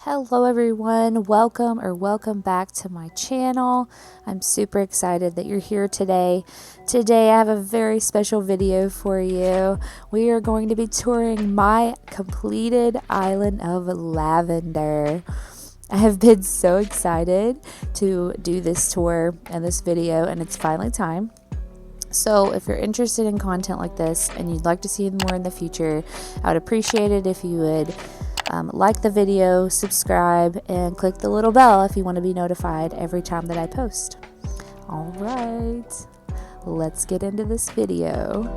Hello everyone, welcome back to my channel. I'm super excited that you're here today. Today I have a very special video for you. We are going to be touring my completed island of Lavender. I have been so excited to do this tour and this video, and it's finally time. So if you're interested in content like this and you'd like to see more in the future, I would appreciate it if you would like the video, subscribe, and click the little bell if you want to be notified every time that I post. All right, let's get into this video.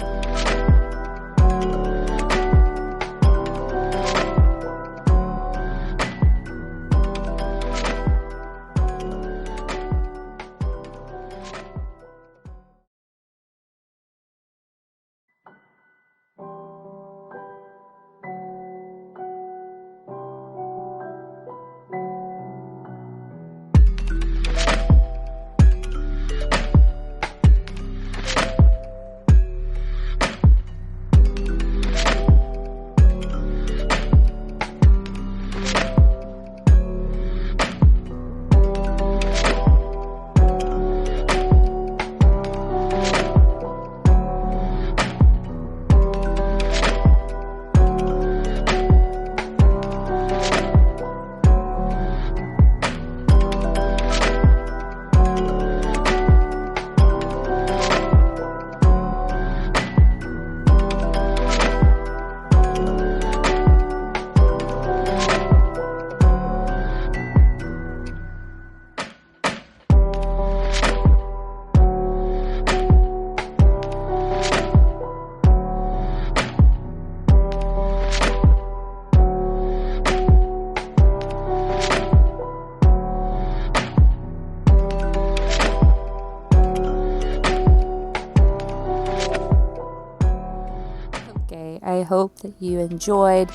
I hope that you enjoyed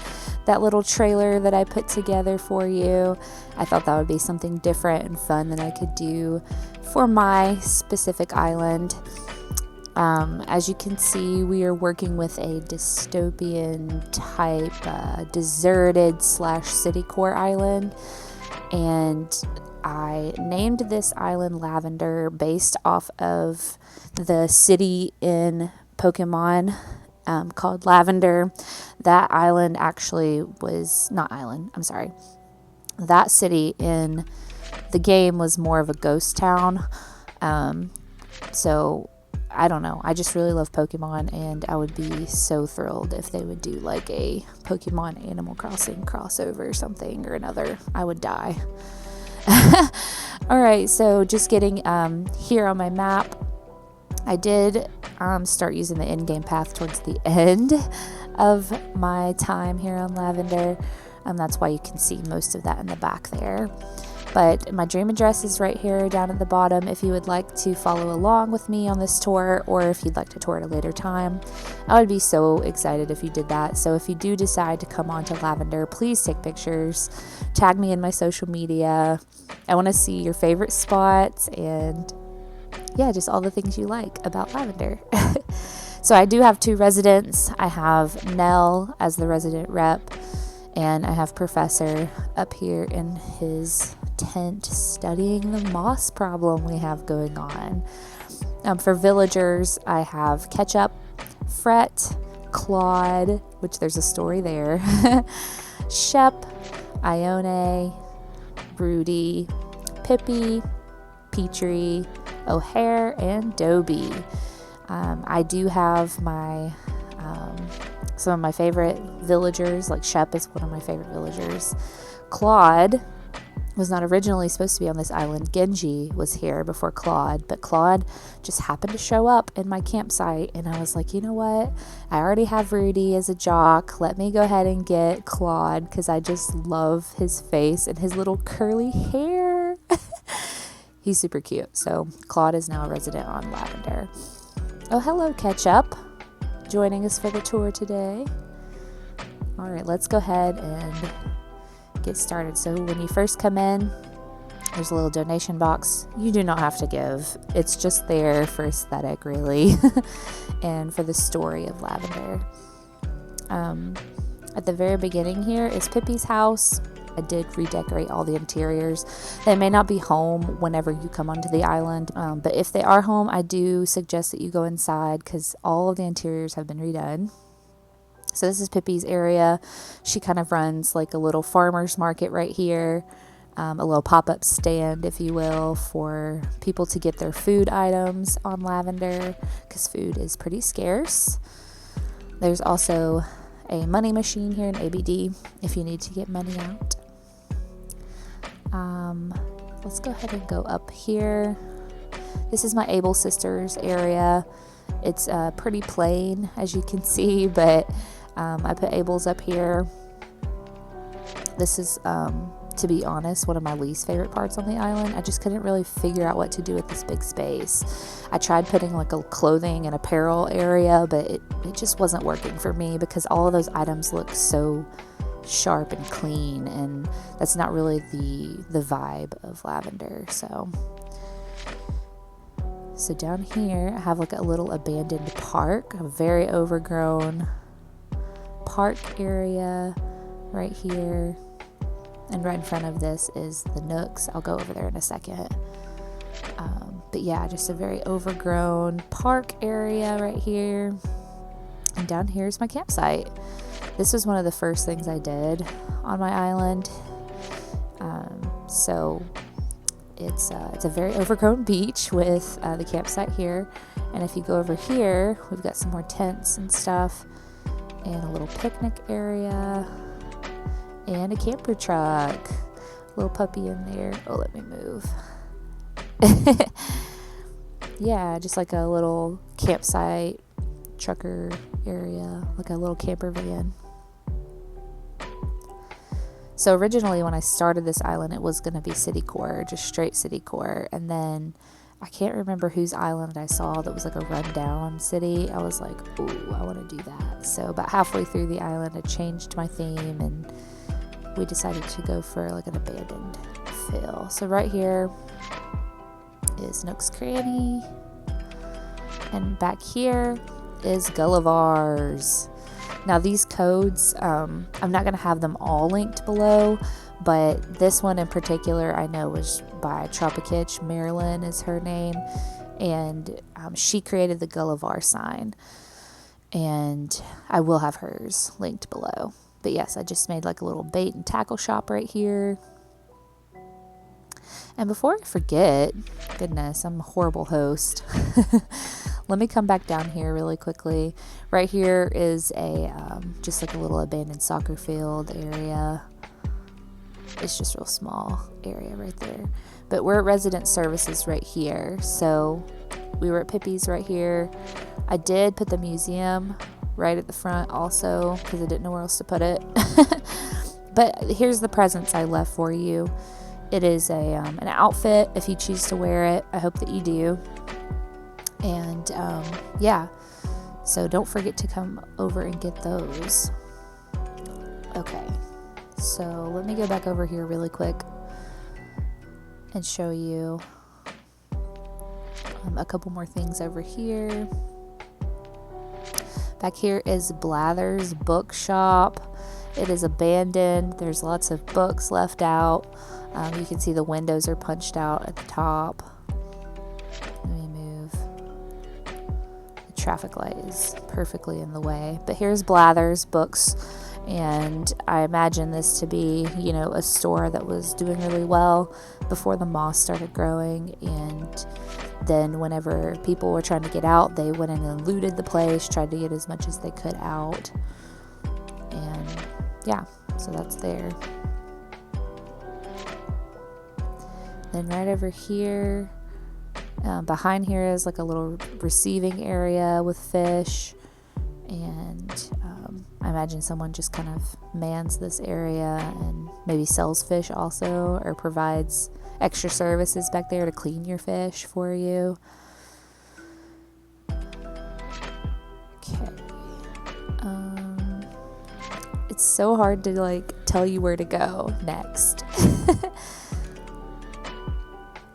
that little trailer that I put together for you. I thought that would be something different and fun that I could do for my specific island. As you can see, we are working with a dystopian type deserted / city core island, and I named this island Lavender based off of the city in Pokemon called Lavender. That island actually was that city in the game was more of a ghost town. So I don't know, I just really love Pokemon, and I would be so thrilled if they would do like a Pokemon Animal Crossing crossover or something or another. I would die. Alright, so just getting here on my map, I did start using the in-game path towards the end of my time here on Lavender. That's why you can see most of that in the back there. But my dream address is right here down at the bottom if you would like to follow along with me on this tour, or if you'd like to tour at a later time. I would be so excited if you did that. So if you do decide to come on to Lavender, please take pictures, tag me in my social media. I want to see your favorite spots and yeah, just all the things you like about Lavender. So I do have two residents. I have Nell as the resident rep, and I have Professor up here in his tent studying the moss problem we have going on. For villagers, I have Ketchup, Fret, Claude, which there's a story there, Shep, Ione, Rudy, Pippi, Petrie, O'Hare, and Dobie. I do have my some of my favorite villagers, like Shep is one of my favorite villagers. Claude was not originally supposed to be on this island. Genji was here before Claude, but Claude just happened to show up in my campsite, and I was like, you know what? I already have Rudy as a jock. Let me go ahead and get Claude, because I just love his face and his little curly hair. He's super cute. So Claude is now a resident on Lavender. Oh, hello, Ketchup, joining us for the tour today. All right, let's go ahead and get started. So when you first come in, there's a little donation box. You do not have to give. It's just there for aesthetic, really, and for the story of Lavender. At the very beginning here is Pippi's house. I did redecorate all the interiors. They may not be home whenever you come onto the island, but if they are home, I do suggest that you go inside because all of the interiors have been redone. So this is Pippi's area. She kind of runs like a little farmer's market right here, a little pop-up stand, if you will, for people to get their food items on Lavender because food is pretty scarce. There's also a money machine here in ABD if you need to get money out. Let's go ahead and go up here. This is my Able Sisters area. It's pretty plain, as you can see, but I put Abel's up here. This is, to be honest, one of my least favorite parts on the island. I just couldn't really figure out what to do with this big space. I tried putting like a clothing and apparel area, but it just wasn't working for me because all of those items look so sharp and clean, and that's not really the vibe of Lavender. So down here I have like a little abandoned park, a very overgrown park area right here, and right in front of this is the Nooks. I'll go over there in a second. But yeah, just a very overgrown park area right here, and down here is my campsite. This was one of the first things I did on my island. So it's a very overgrown beach with the campsite here, and if you go over here, we've got some more tents and stuff, and a little picnic area, and a camper truck, little puppy in there. Oh, let me move. Yeah, just like a little campsite trucker area, like a little camper van. So originally when I started this island, it was going to be city core, just straight city core. And then I can't remember whose island I saw that was like a rundown city. I was like, ooh, I want to do that. So about halfway through the island, I changed my theme and we decided to go for like an abandoned feel. So right here is Nook's Cranny. And back here is Gulliver's. Now these codes, I'm not going to have them all linked below, but this one in particular I know was by Tropicitch. Marilyn is her name, and she created the Gulliver sign, and I will have hers linked below. But yes, I just made like a little bait and tackle shop right here. And before I forget, goodness, I'm a horrible host. Let me come back down here really quickly. Right here is a just like a little abandoned soccer field area. It's just a real small area right there. But we're at resident services right here. So we were at Pippi's right here. I did put the museum right at the front also because I didn't know where else to put it. But here's the presents I left for you. It is an outfit if you choose to wear it. I hope that you do. And yeah, so don't forget to come over and get those. Okay, so let me go back over here really quick and show you a couple more things over here. Back here is Blather's Bookshop. It is abandoned. There's lots of books left out. You can see the windows are punched out at the top. Let me move. The traffic light is perfectly in the way. But here's Blather's Books, and I imagine this to be, you know, a store that was doing really well before the moss started growing, and then whenever people were trying to get out, they went in and looted the place, tried to get as much as they could out. And yeah, so that's there. Then right over here, behind here is like a little receiving area with fish, and I imagine someone just kind of mans this area and maybe sells fish also, or provides extra services back there to clean your fish for you. Okay. It's so hard to like tell you where to go next.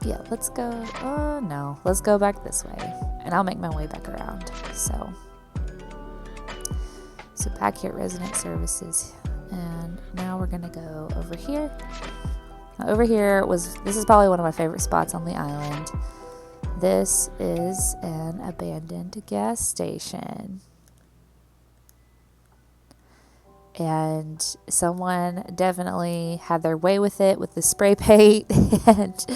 Yeah, let's go. Oh no, let's go back this way, and I'll make my way back around. So back here at resident services And now we're gonna go over here. Now over here this is probably one of my favorite spots on the island. This is an abandoned gas station. And someone definitely had their way with it with the spray paint. And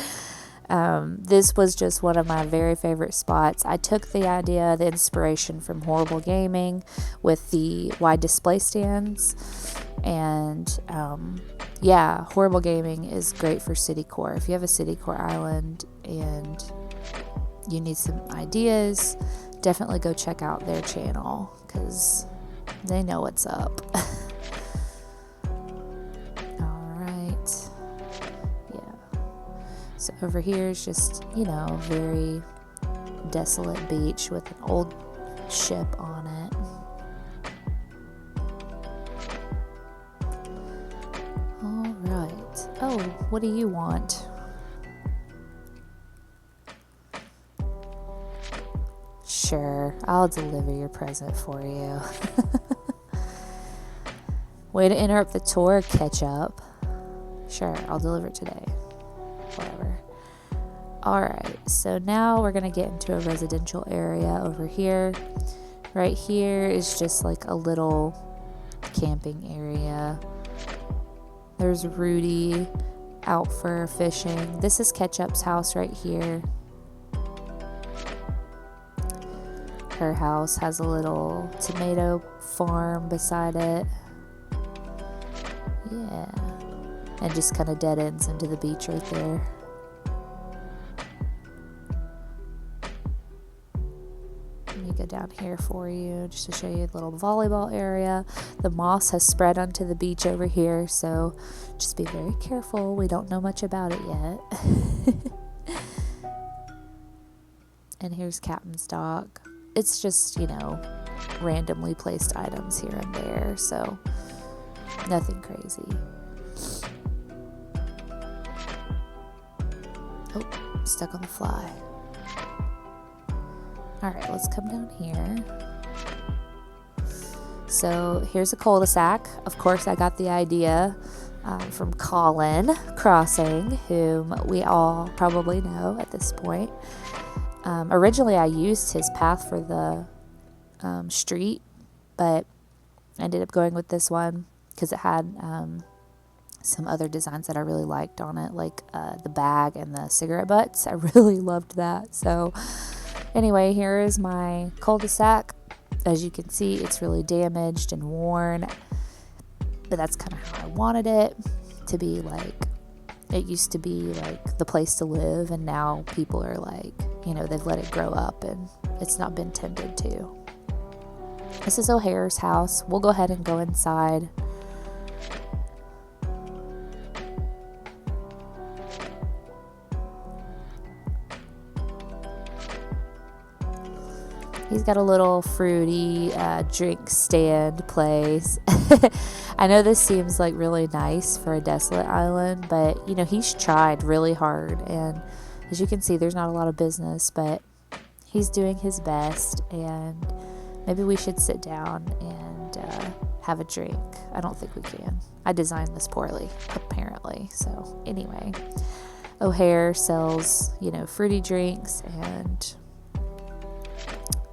this was just one of my very favorite spots. I took the inspiration from Horrible Gaming with the wide display stands. And yeah, Horrible Gaming is great for city core. If you have a city core island and you need some ideas, definitely go check out their channel because they know what's up. So over here is just, very desolate beach with an old ship on it. All right. Oh, what do you want? Sure, I'll deliver your present for you. Way to interrupt the tour, Ketchup. Sure, I'll deliver it today. Whatever. Alright, so now we're going to get into a residential area over here. Right here is just like a little camping area. There's Rudy out for fishing. This is Ketchup's house right here. Her house has a little tomato farm beside it. Yeah. And just kind of dead ends into the beach right there. Let me go down here for you just to show you a little volleyball area. The moss has spread onto the beach over here, so just be very careful. We don't know much about it yet. And here's Captain's dock. It's just, randomly placed items here and there, so nothing crazy. Oh, stuck on the fly. Alright, let's come down here. So here's a cul-de-sac. Of course, I got the idea from Colin Crossing, whom we all probably know at this point. Originally, I used his path for the street, but I ended up going with this one because it had some other designs that I really liked on it, like the bag and the cigarette butts. I really loved that. So anyway, here is my cul-de-sac. As you can see, it's really damaged and worn, but that's kind of how I wanted it to be. Like, it used to be like the place to live, and now people are like, they've let it grow up and it's not been tended to. This is O'Hare's house. We'll go ahead and go inside. He's got a little fruity drink stand place. I know this seems like really nice for a desolate island, but he's tried really hard, and as you can see, there's not a lot of business, but he's doing his best, and maybe we should sit down and have a drink. I don't think we can. I designed this poorly, apparently. So anyway, O'Hare sells, fruity drinks, and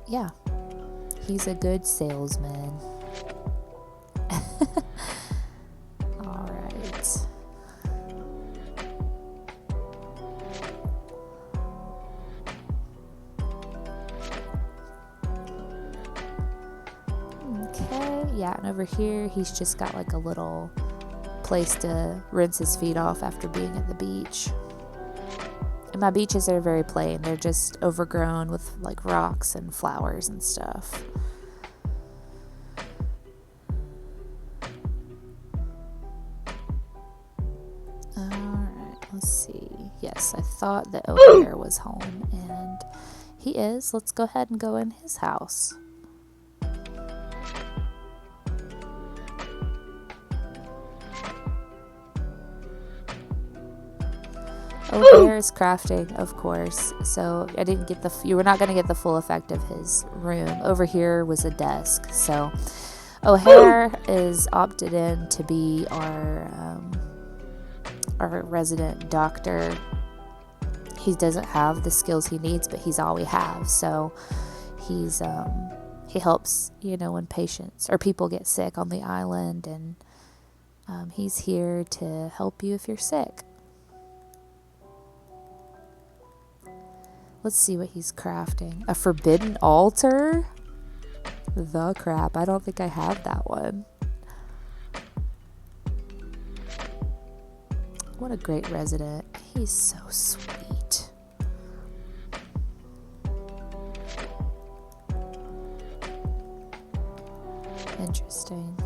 yeah, he's a good salesman. All right. Okay, yeah, and over here, he's just got like a little place to rinse his feet off after being at the beach. And my beaches are very plain. They're just overgrown with like rocks and flowers and stuff. Alright, let's see. Yes, I thought that O'Hare was home, and he is. Let's go ahead and go in his house. O'Hare is crafting, of course, so I didn't get you were not going to get the full effect of his room. Over here was a desk, so O'Hare is opted in to be our resident doctor. He doesn't have the skills he needs, but he's all we have. So he helps, when patients or people get sick on the island, and he's here to help you if you're sick. Let's see what he's crafting. A forbidden altar? The crap. I don't think I have that one. What a great resident. He's so sweet. Interesting.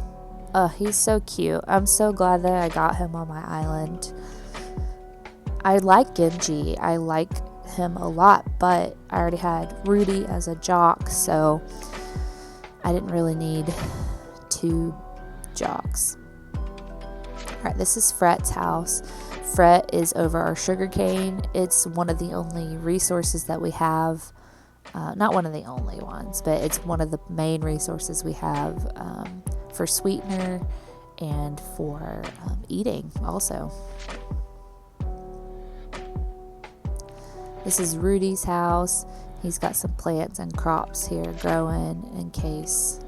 Oh, he's so cute. I'm so glad that I got him on my island. I like Genji. I like him a lot, but I already had Rudy as a jock, so I didn't really need 2 jocks. Alright, this is Fret's house. Fret is over our sugarcane. It's one of the only resources that we have. Not one of the only ones, but it's one of the main resources we have for sweetener and for eating also. This is Rudy's house. He's got some plants and crops here growing in case,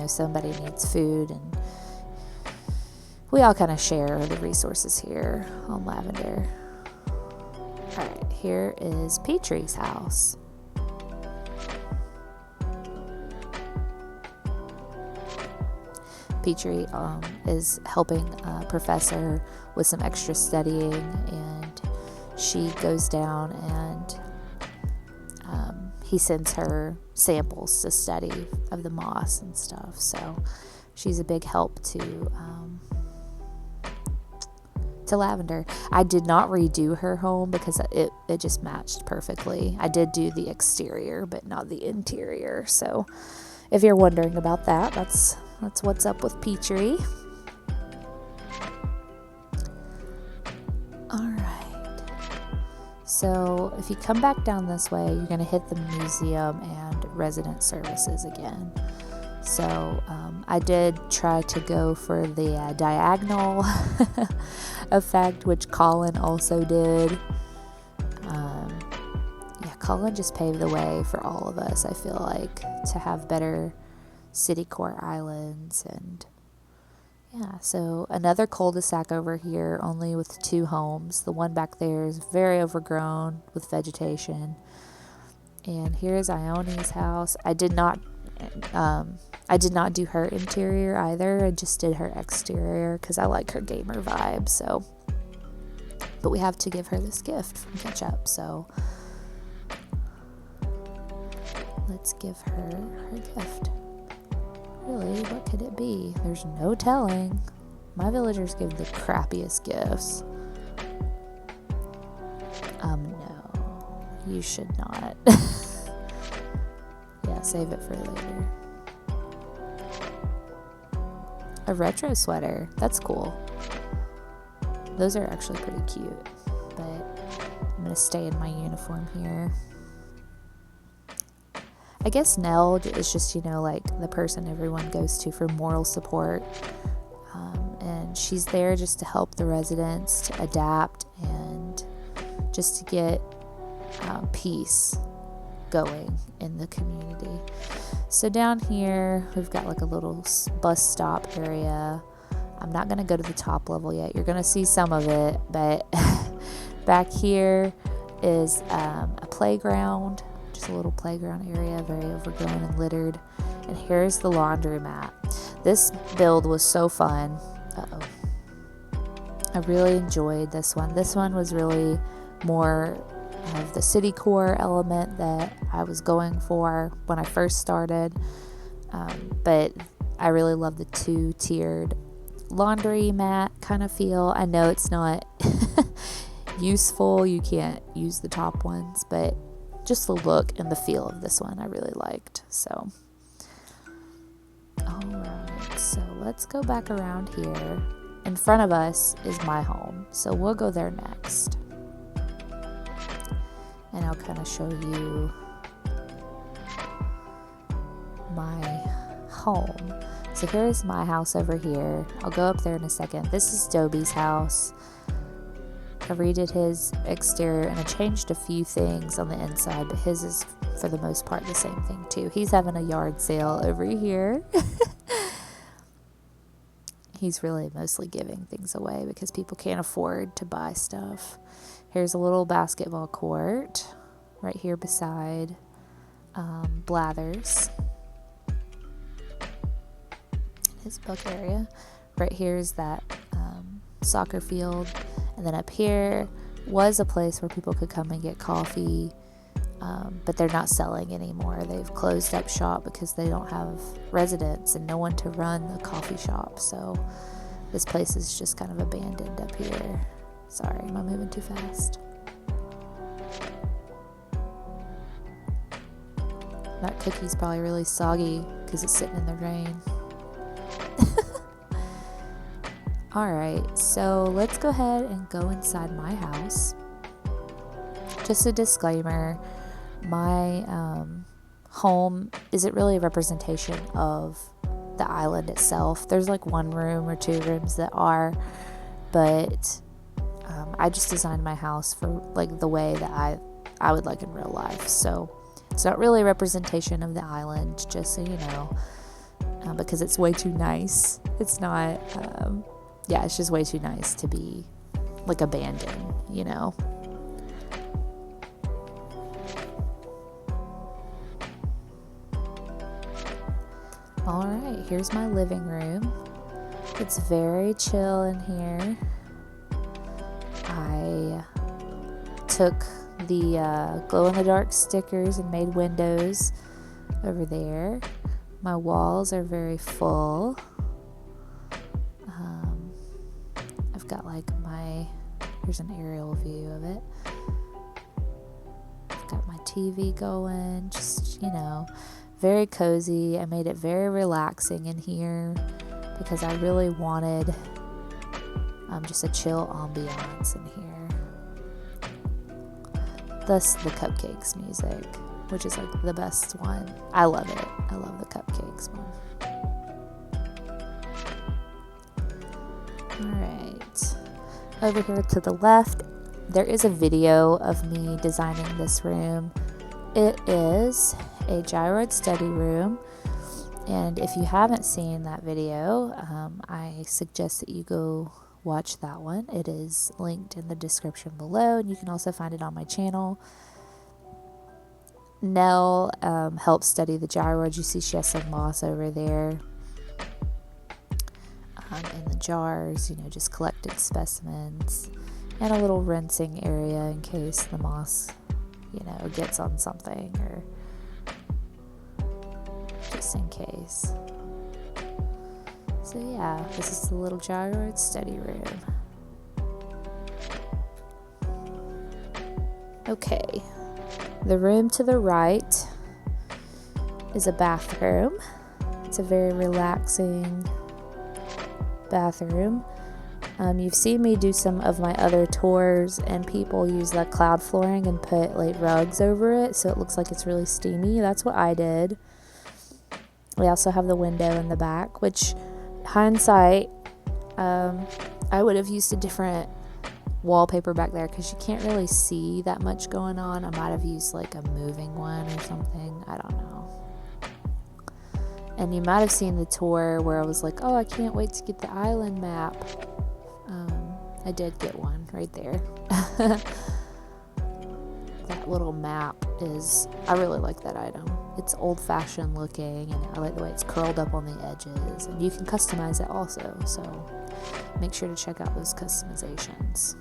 somebody needs food, and we all kind of share the resources here on Lavender. Alright, here is Petrie's house. Petrie is helping Professor with some extra studying, and she goes down and he sends her samples to study of the moss and stuff. So she's a big help to Lavender. I did not redo her home because it just matched perfectly. I did do the exterior, but not the interior. So if you're wondering about that, that's what's up with Petrie. Alright. So if you come back down this way, you're going to hit the museum and resident services again. So I did try to go for the diagonal effect, which Colin also did. Colin just paved the way for all of us, I feel like, to have better city core islands. And so another cul-de-sac over here, only with 2 homes. The one back there is very overgrown with vegetation. And here's Ione's house. I did not do her interior either. I just did her exterior because I like her gamer vibe. So, but we have to give her this gift from Ketchup. So let's give her gift. Really, what could it be? There's no telling. My villagers give the crappiest gifts. No, you should not. Yeah, save it for later. A retro sweater. That's cool. Those are actually pretty cute. But I'm going to stay in my uniform here. I guess Neld is just, like the person everyone goes to for moral support. And she's there just to help the residents to adapt and just to get peace going in the community. So down here we've got like a little bus stop area. I'm not going to go to the top level yet. You're going to see some of it, but back here is a playground, just a little playground area, very overgrown and littered. And here's the laundromat. This build was so fun. I really enjoyed this one. This one was really more of the city core element that I was going for when I first started. But I really love the 2-tiered laundry mat kind of feel. I know it's not useful. You can't use the top ones, but just the look and the feel of this one I really liked. So, alright, so let's go back around here. In front of us is my home, so we'll go there next. And I'll kind of show you my home. So here's my house over here. I'll go up there in a second. This is Dobie's house. I redid his exterior and I changed a few things on the inside, but his is for the most part the same thing too. He's having a yard sale over here. He's really mostly giving things away because people can't afford to buy stuff. Here's a little basketball court right here beside Blathers. His book area. Right here is that soccer field. And then up here was a place where people could come and get coffee, but they're not selling anymore. They've closed up shop because they don't have residents and no one to run the coffee shop. So this place is just kind of abandoned up here. Sorry, am I moving too fast? That cookie's probably really soggy because it's sitting in the rain. Alright, so let's go ahead and go inside my house. Just a disclaimer, my home isn't really a representation of the island itself. There's like one room or two rooms that are, but I just designed my house for like the way that I would like in real life. So it's not really a representation of the island, just so you know, because it's way too nice. It's not, yeah, it's just way too nice to be like abandoned, you know. Alright, here's my living room. It's very chill in here. I took the glow-in-the-dark stickers and made windows over there. My walls are very full. I've got like here's an aerial view of it. I've got my TV going, just, you know, very cozy. I made it very relaxing in here because I really wanted just a chill ambiance in here. Thus the cupcakes music, which is like the best one. I love it. I love the cupcakes one. Alright, over here to the left, there is a video of me designing this room. It is a gyroid study room, and if you haven't seen that video, I suggest that you go watch that one. It is linked in the description below, and you can also find it on my channel. Nell helped study the gyroids. You see she has some moss over there in the jars, you know, just collected specimens, and a little rinsing area in case the moss, you know, gets on something, or just in case. So yeah, this is the little gyroid study room. Okay, the room to the right is a bathroom. It's a very relaxing bathroom. You've seen me do some of my other tours, and people use like cloud flooring and put like rugs over it so it looks like it's really steamy. That's what I did. We also have the window in the back, which hindsight, I would have used a different wallpaper back there because you can't really see that much going on. I might have used like a moving one or something. I don't know. And you might have seen the tour where I was like, oh, I can't wait to get the island map. I did get one right there. That little map I really like that item. It's old-fashioned looking, and I like the way it's curled up on the edges. And you can customize it also, so make sure to check out those customizations.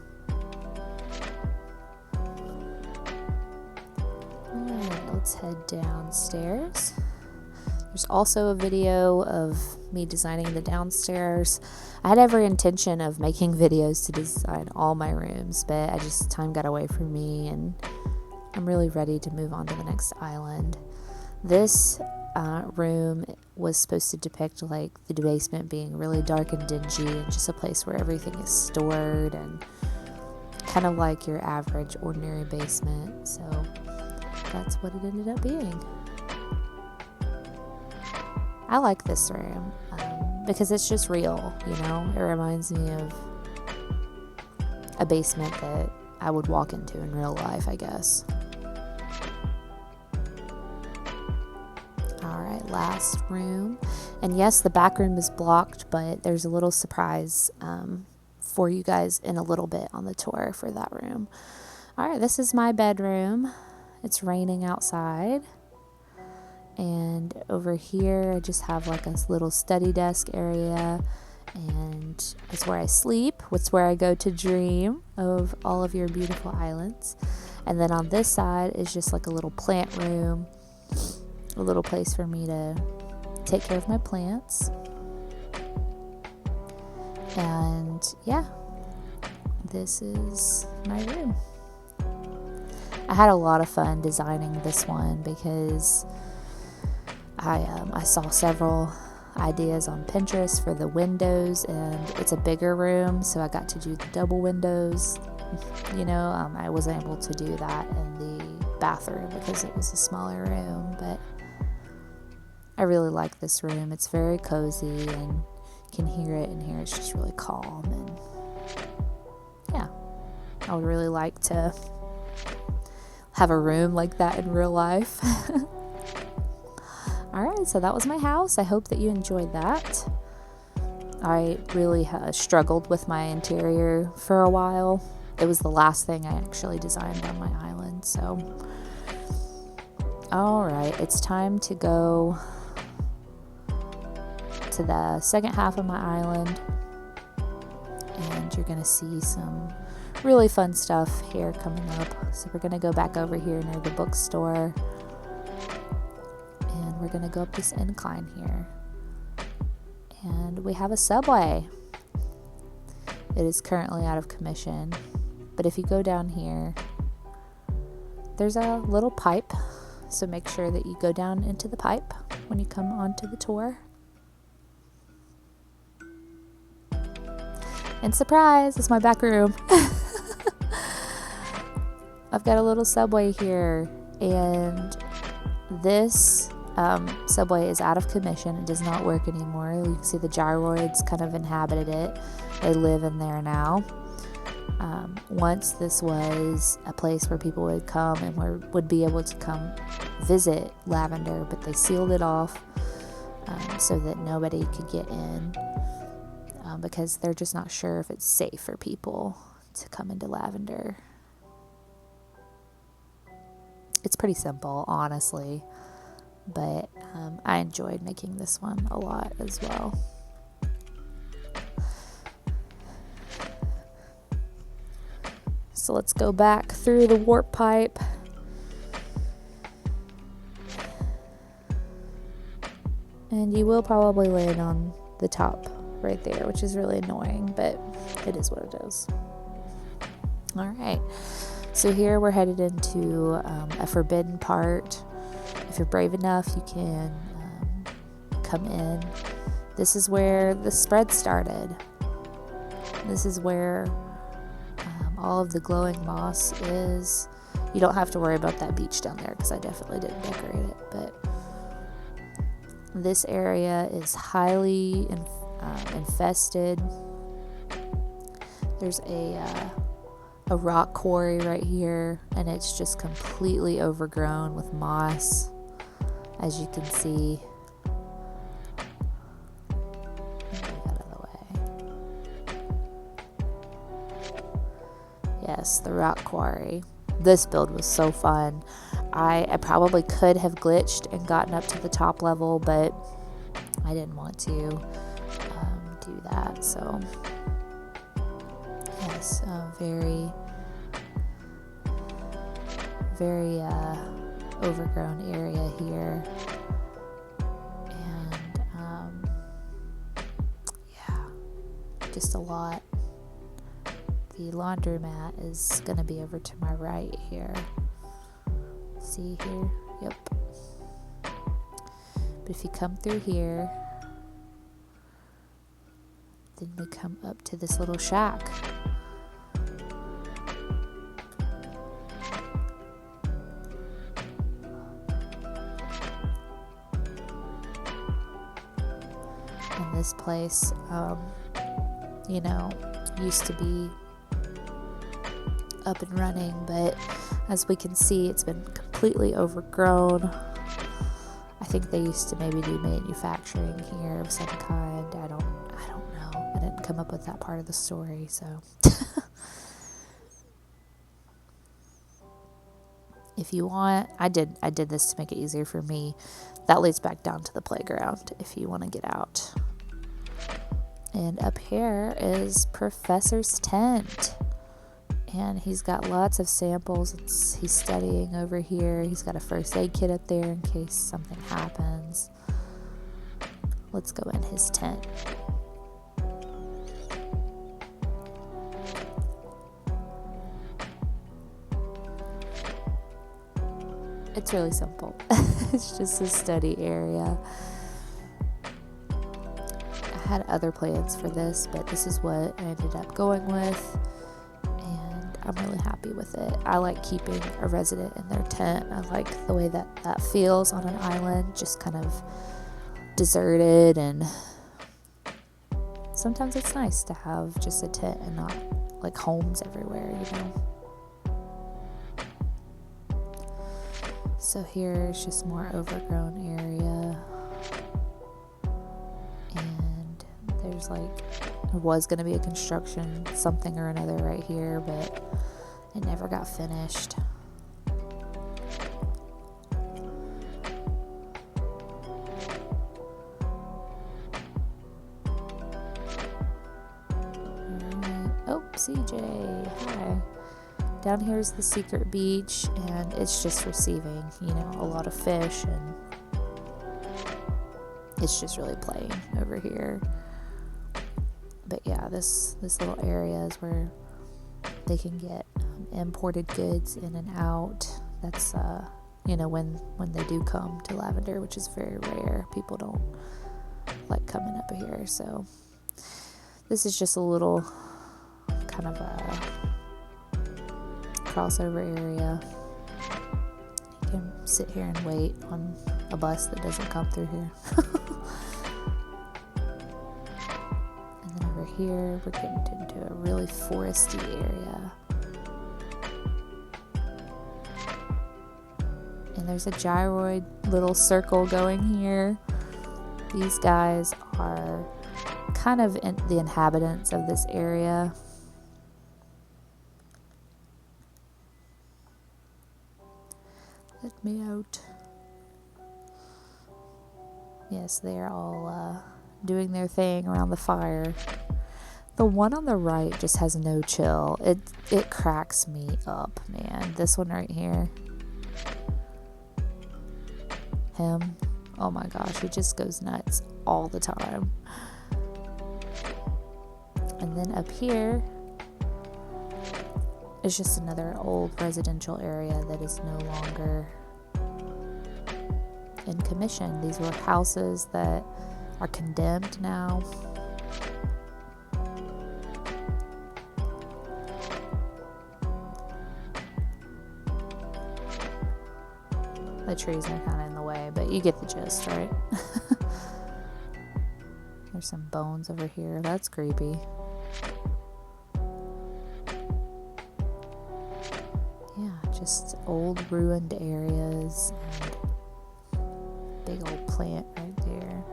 Alright, let's head downstairs. There's also a video of me designing the downstairs. I had every intention of making videos to design all my rooms, but time got away from me, and I'm really ready to move on to the next island. This room was supposed to depict like the basement being really dark and dingy, and just a place where everything is stored, and kind of like your average ordinary basement. So that's what it ended up being. I like this room because it's just real, you know? It reminds me of a basement that I would walk into in real life, I guess. Alright, last room. And yes, the back room is blocked, but there's a little surprise for you guys in a little bit on the tour for that room. Alright, this is my bedroom. It's raining outside. And over here, I just have like a little study desk area. And it's where I sleep. It's where I go to dream of all of your beautiful islands. And then on this side is just like a little plant room. A little place for me to take care of my plants. And yeah, this is my room. I had a lot of fun designing this one because I saw several ideas on Pinterest for the windows, and it's a bigger room, so I got to do the double windows. You know, I wasn't able to do that in the bathroom because it was a smaller room, but I really like this room. It's very cozy, and you can hear it in here. It's just really calm, and yeah, I would really like to have a room like that in real life. Alright, so that was my house. I hope that you enjoyed that. I really struggled with my interior for a while. It was the last thing I actually designed on my island, so alright, it's time to go to the second half of my island, and you're gonna see some really fun stuff here coming up. So we're gonna go back over here near the bookstore, and we're gonna go up this incline here, and we have a subway. It is currently out of commission, but if you go down here, there's a little pipe, so make sure that you go down into the pipe when you come onto the tour. And surprise, it's my back room. I've got a little subway here, and this subway is out of commission. It does not work anymore. You can see the gyroids kind of inhabited it. They live in there now. Once this was a place where people would come and would be able to come visit Lavender, but they sealed it off so that nobody could get in. Because they're just not sure if it's safe for people to come into Lavender. It's pretty simple, honestly, but I enjoyed making this one a lot as well. So let's go back through the warp pipe. And you will probably land on the top right there, which is really annoying, but it is what it is. All right, so here we're headed into a forbidden part. If you're brave enough, you can come in. This is where the spread started. This is where all of the glowing moss is. You don't have to worry about that beach down there because I definitely didn't decorate it, but this area is highly infested. There's a rock quarry right here, and it's just completely overgrown with moss, as you can see. Move out of the way. Yes, the rock quarry. This build was so fun. I probably could have glitched and gotten up to the top level, but I didn't want to do that. So yes, very overgrown area here, and yeah, just a lot. The laundromat is gonna be over to my right here. See here? Yep. But if you come through here, then we come up to this little shack. this place, used to be up and running, but as we can see, it's been completely overgrown. I think they used to maybe do manufacturing here of some kind. I don't know. I didn't come up with that part of the story, so. If you want, I did this to make it easier for me. That leads back down to the playground if you want to get out. And up here is Professor's tent. And he's got lots of samples. He's studying over here. He's got a first aid kit up there in case something happens. Let's go in his tent. It's really simple. It's just a study area. I had other plans for this, but this is what I ended up going with, and I'm really happy with it. I like keeping a resident in their tent. I like the way that feels on an island, just kind of deserted, and sometimes it's nice to have just a tent and not like homes everywhere, So here's just more overgrown area, and there's there was going to be a construction something or another right here, but it never got finished. Oh, CJ, hi. Down here is the secret beach, and it's just receiving, a lot of fish, and it's just really playing over here. But yeah, this little area is where they can get imported goods in and out. That's when they do come to Lavender, which is very rare. People don't like coming up here, so this is just a little kind of a crossover area. You can sit here and wait on a bus that doesn't come through here. And then over here we're getting into a really foresty area, and there's a gyroid little circle going here. These guys are kind of the inhabitants of this area. Let me out. Yes, they're all doing their thing around the fire. The one on the right just has no chill. It cracks me up, man. This one right here. Him. Oh my gosh, he just goes nuts all the time. And then up here is just another old residential area that is no longer in commission. These were houses that are condemned now. The trees are kind of in the way, but you get the gist, right? There's some bones over here. That's creepy. Just old ruined areas and big old plant right there.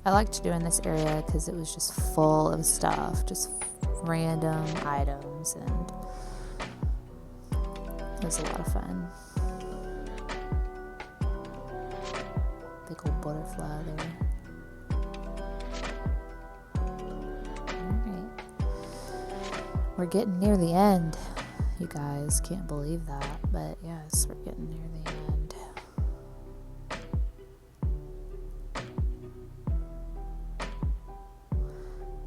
I liked doing this area because it was just full of stuff, just random items, and it was a lot of fun. Big old butterfly there. Alright. We're getting near the end. You guys can't believe that, but yes, we're getting near the end.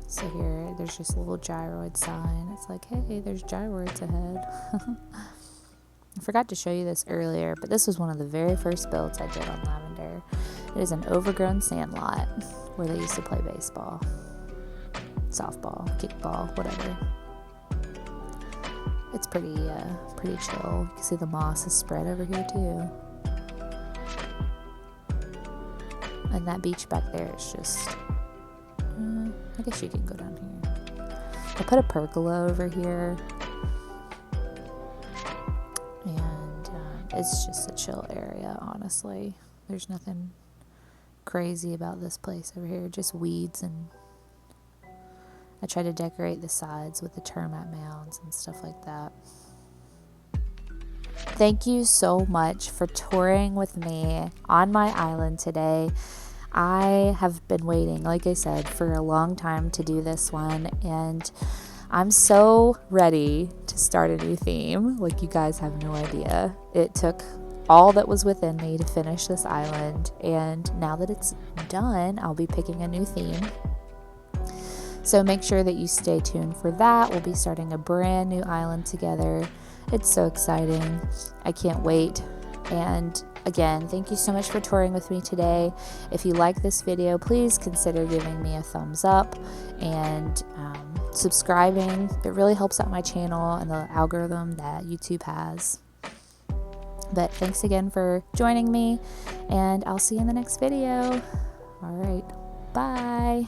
So here, there's just a little gyroid sign. It's like, hey, there's gyroids ahead. I forgot to show you this earlier, but this was one of the very first builds I did on Lavender. It is an overgrown sand lot where they used to play baseball, softball, kickball, whatever. it's pretty chill. You can see the moss is spread over here too. And that beach back there is just, I guess you can go down here. I put a pergola over here. And it's just a chill area, honestly. There's nothing crazy about this place over here, just weeds, and I try to decorate the sides with the termite mounds and stuff like that. Thank you so much for touring with me on my island today. I have been waiting, like I said, for a long time to do this one, and I'm so ready to start a new theme. Like, you guys have no idea. It took all that was within me to finish this island, and now that it's done, I'll be picking a new theme. So make sure that you stay tuned for that. We'll be starting a brand new island together. It's so exciting. I can't wait. And again, thank you so much for touring with me today. If you like this video, please consider giving me a thumbs up and subscribing. It really helps out my channel and the algorithm that YouTube has. But thanks again for joining me, and I'll see you in the next video. All right, bye.